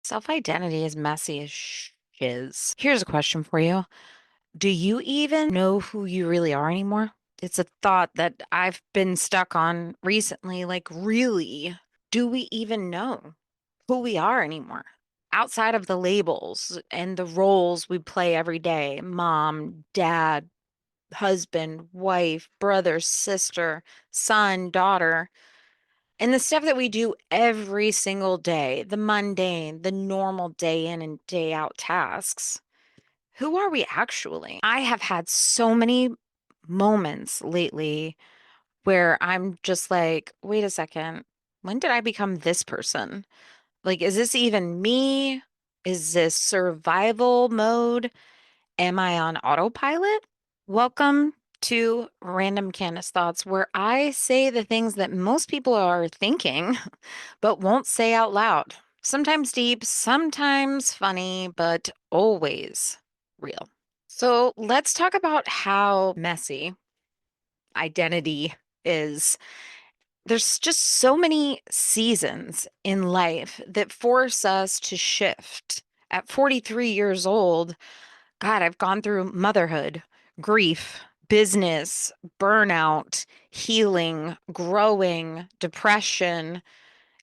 Self-identity is messy as shiz. Here's a question for you. Do you even know who you really are anymore? It's a thought that I've been stuck on recently. Like, really, do we even know who we are anymore? Outside of the labels and the roles we play every day, mom, dad, husband, wife, brother, sister, son, daughter, and the stuff that we do every single day, the mundane, the normal day in and day out tasks, who are we actually? I have had so many moments lately where I'm just like, wait a second, when did I become this person? Like, is this even me? Is this survival mode? Am I on autopilot? Welcome to Random Candace Thoughts, where I say the things that most people are thinking but won't say out loud. Sometimes deep, sometimes funny, but always real. So let's talk about how messy identity is. There's just so many seasons in life that force us to shift. At 43 years old, God, I've gone through motherhood, grief, business, burnout, healing, growing, depression,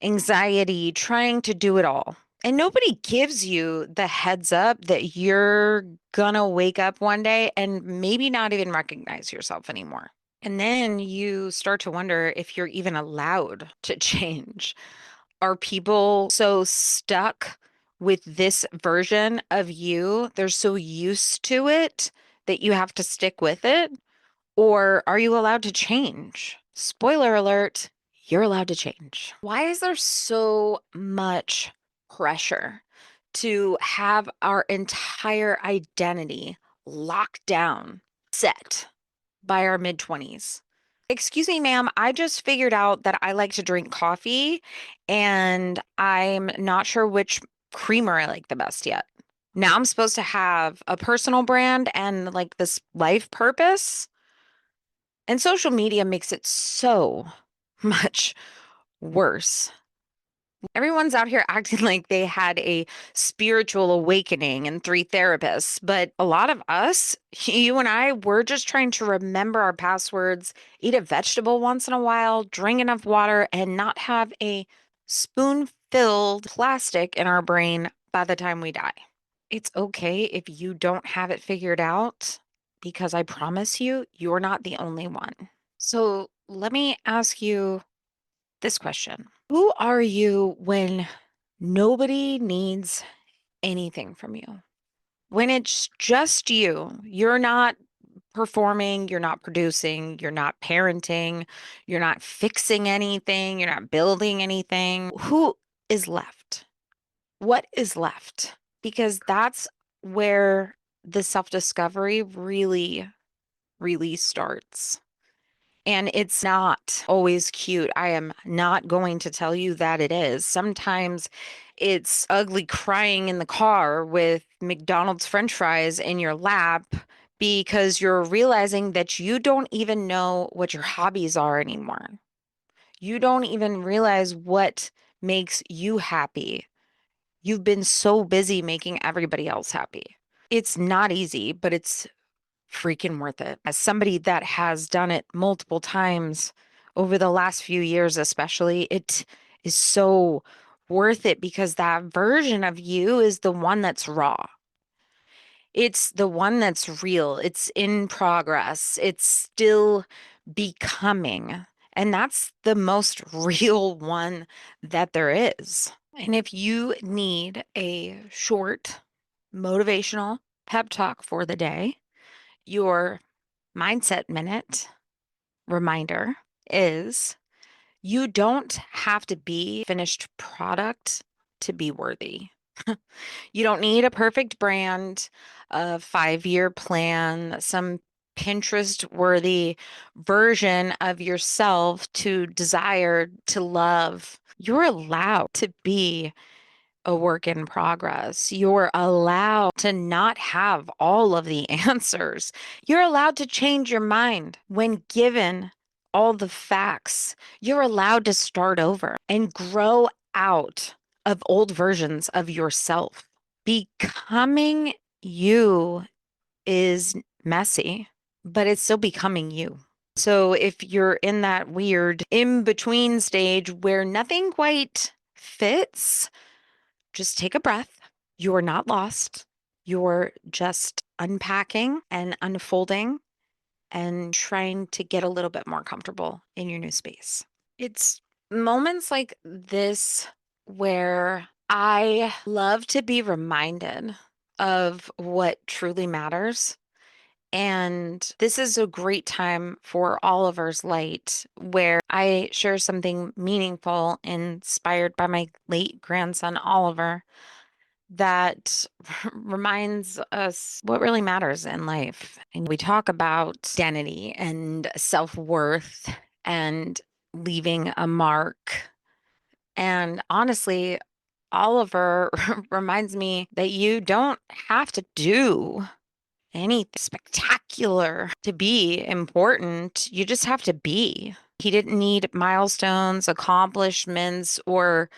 anxiety, trying to do it all. And nobody gives you the heads up that you're gonna wake up one day and maybe not even recognize yourself anymore. And then you start to wonder if you're even allowed to change. Are people so stuck with this version of you? They're so used to it that you have to stick with it? Or are you allowed to change? Spoiler alert, you're allowed to change. Why is there so much pressure to have our entire identity locked down, set by our mid 20s? Excuse me, ma'am, I just figured out that I like to drink coffee and I'm not sure which creamer I like the best yet. Now I'm supposed to have a personal brand and like this life purpose. And social media makes it so much worse. Everyone's out here acting like they had a spiritual awakening and three therapists, but a lot of us, you and I, we're just trying to remember our passwords, eat a vegetable once in a while, drink enough water, and not have a spoon-filled plastic in our brain by the time we die. It's okay if you don't have it figured out, because I promise you, you're not the only one. So let me ask you this question. Who are you when nobody needs anything from you? When it's just you, you're not performing, you're not producing, you're not parenting, you're not fixing anything, you're not building anything. Who is left? What is left? Because that's where the self-discovery really starts. And it's not always cute. I am not going to tell you that it is. Sometimes it's ugly crying in the car with McDonald's French fries in your lap because you're realizing that you don't even know what your hobbies are anymore. You don't even realize what makes you happy. You've been so busy making everybody else happy. It's not easy, but it's freaking worth it. As somebody that has done it multiple times over the last few years, especially, it is so worth it because that version of you is the one that's raw. It's the one that's real. It's in progress. It's still becoming. And that's the most real one that there is. And if you need a short motivational pep talk for the day, your mindset minute reminder is you don't have to be finished product to be worthy. You don't need a perfect brand, a 5-year plan, some Pinterest worthy version of yourself to desire to love. You're allowed to be a work in progress. You're allowed to not have all of the answers. You're allowed to change your mind when given all the facts. You're allowed to start over and grow out of old versions of yourself. Becoming you is messy, but it's still becoming you. So if you're in that weird in between stage where nothing quite fits, just take a breath. You're not lost. You're just unpacking and unfolding and trying to get a little bit more comfortable in your new space. It's moments like this where I love to be reminded of what truly matters. And this is a great time for Oliver's Light, where I share something meaningful inspired by my late grandson, Oliver, that reminds us what really matters in life. And we talk about identity and self-worth and leaving a mark. And honestly, Oliver reminds me that you don't have to do anything spectacular to be important. You just have to be. He didn't need milestones, accomplishments, or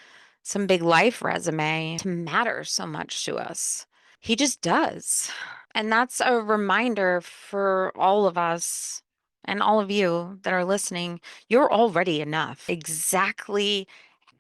some big life resume to matter so much to us. He just does. And that's a reminder for all of us and all of you that are listening. You're already enough, exactly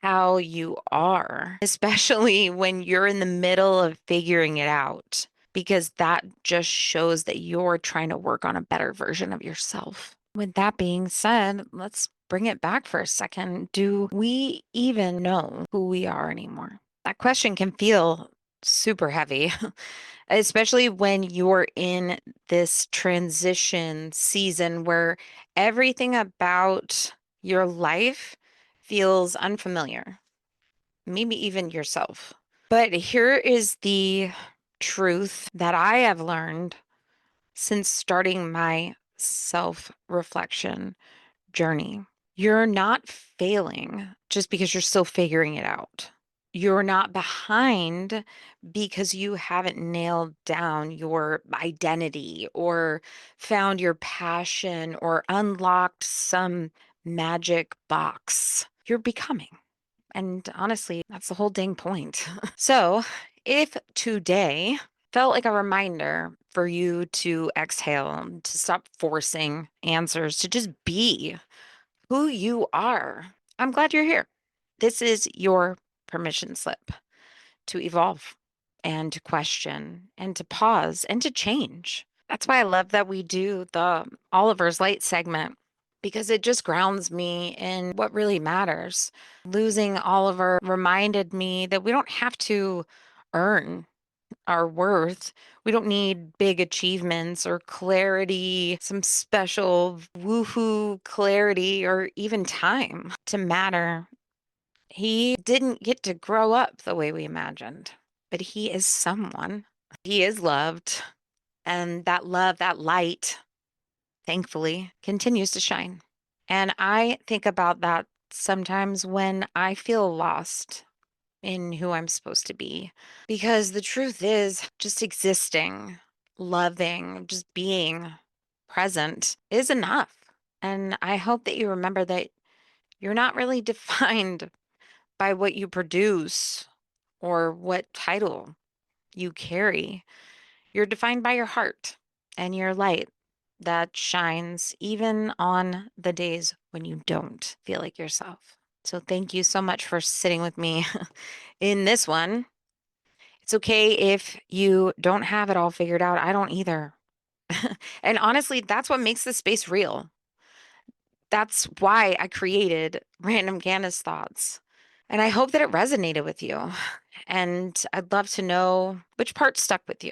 how you are, especially when you're in the middle of figuring it out, because that just shows that you're trying to work on a better version of yourself. With that being said, let's bring it back for a second. Do we even know who we are anymore? That question can feel super heavy, especially when you're in this transition season where everything about your life feels unfamiliar, maybe even yourself. But here is the truth that I have learned since starting my self reflection journey. You're not failing just because you're still figuring it out. You're not behind because you haven't nailed down your identity or found your passion or unlocked some magic box. You're becoming. And honestly, that's the whole dang point. So, if today felt like a reminder for you to exhale, to stop forcing answers, to just be who you are, I'm glad you're here. This is your permission slip to evolve and to question and to pause and to change. That's why I love that we do the Oliver's Light segment because it just grounds me in what really matters. Losing Oliver reminded me that we don't have to earn our worth. We don't need big achievements or clarity, some special woohoo clarity, or even time to matter. He didn't get to grow up the way we imagined, but he is someone. He is loved, and that love, that light, thankfully, continues to shine. And I think about that sometimes when I feel lost in who I'm supposed to be. Because the truth is, just existing, loving, just being present is enough. And I hope that you remember that you're not really defined by what you produce or what title you carry. You're defined by your heart and your light that shines even on the days when you don't feel like yourself. So thank you so much for sitting with me in this one. It's okay if you don't have it all figured out. I don't either. And honestly, that's what makes this space real. That's why I created Random Candace Thoughts. And I hope that it resonated with you. And I'd love to know which part stuck with you.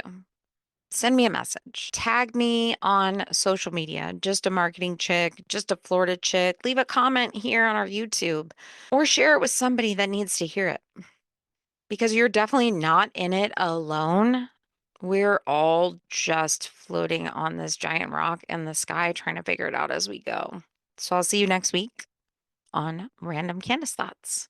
Send me a message. Tag me on social media, just a marketing chick, just a Florida chick. Leave a comment here on our YouTube or share it with somebody that needs to hear it because you're definitely not in it alone. We're all just floating on this giant rock in the sky trying to figure it out as we go. So I'll see you next week on Random Candace Thoughts.